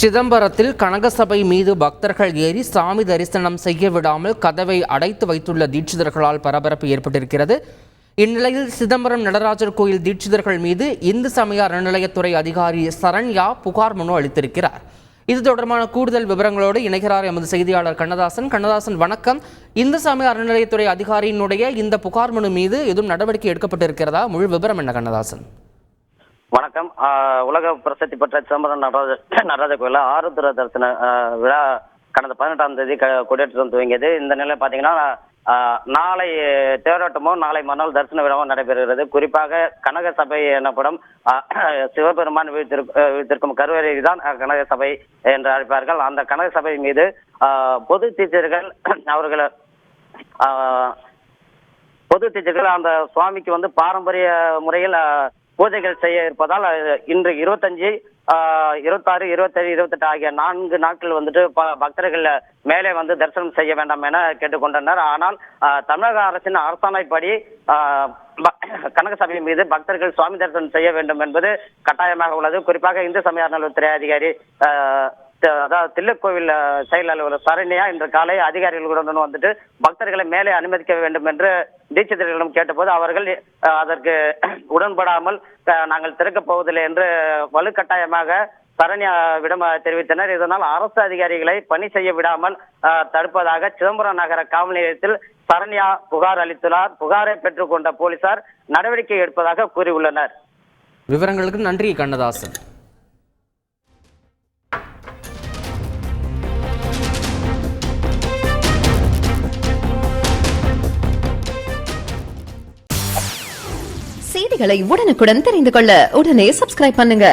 சிதம்பரத்தில் கனகசபை மீது பக்தர்கள் ஏறி சாமி தரிசனம் செய்ய விடாமல் கதவை அடைத்து வைத்துள்ள தீட்சிதர்களால் பரபரப்பு ஏற்பட்டிருக்கிறது. இந்நிலையில் சிதம்பரம் நடராஜர் கோயில் தீட்சிதர்கள் மீது இந்து சமய அறநிலையத்துறை அதிகாரி சரண்யா புகார் மனு அளித்திருக்கிறார். இது தொடர்பான கூடுதல் விவரங்களோடு இணைகிறார் எமது செய்தியாளர் கண்ணதாசன். கண்ணதாசன், வணக்கம். இந்து சமய அறநிலையத்துறை அதிகாரியினுடைய இந்த புகார் மனு மீது எதுவும் நடவடிக்கை எடுக்கப்பட்டிருக்கிறதா? முழு விவரம் என்ன கண்ணதாசன்? வணக்கம். உலக பிரசித்தி பெற்ற சிதம்பரம் நடராஜ கோயில ஆருத்ர தரிசன விழா கடந்த 18ஆம் தேதி கொடியேற்றம் துவங்கியது. இந்த நிலையில் பார்த்தீங்கன்னா நாளை தேரோட்டமோ நாளை மறுநாள் தரிசன விழாவும் நடைபெறுகிறது. குறிப்பாக கனக சபை எனப்படும் சிவபெருமான் வீழ்த்திருக்கும் கருவறை தான் கனக சபை என்று அழைப்பார்கள். அந்த கனக சபை மீது பொது டீச்சர்கள் அந்த சுவாமிக்கு பாரம்பரிய முறையில் பூஜைகள் செய்ய இருப்பதால் இன்று 25, 26, 27, 28 ஆகிய 4 நாட்கள் பக்தர்கள் மேலே தரிசனம் செய்ய வேண்டாம் என கேட்டுக்கொண்டனர். ஆனால் தமிழக அரசின் அரசாணைப்படி கனகசபை மீது பக்தர்கள் சுவாமி தரிசனம் செய்ய வேண்டும் என்பது கட்டாயமாக உள்ளது. குறிப்பாக இந்து சமய அறநிலையத்துறை அதிகாரி அதாவது தில்லைக்கோவில் செயல் அலுவலர் சரண்யா இன்று காலை அதிகாரிகளுடன் பக்தர்களை மேலே அனுமதிக்க வேண்டும் என்று தீட்சிதர்களிடம் கேட்டபோது அவர்கள் அதற்கு உடன்படாமல் நாங்கள் திறக்கப் போவதில்லை என்று வலுக்கட்டாயமாக சரண்யாவிடம் தெரிவித்தனர். இதனால் அரசு அதிகாரிகளை பணி செய்ய விடாமல் தடுப்பதாக சிதம்பரம் நகர காவல் நிலையத்தில் சரண்யா புகார் அளித்துள்ளார். புகாரை பெற்றுக்கொண்ட போலீசார் நடவடிக்கை எடுப்பதாக கூறியுள்ளனர். விவரங்களுக்கு நன்றி கண்ணதாசன். செய்திகளை உடனுக்குடன் தெரிந்து கொள்ள உடனே சப்ஸ்கிரைப் பண்ணுங்க.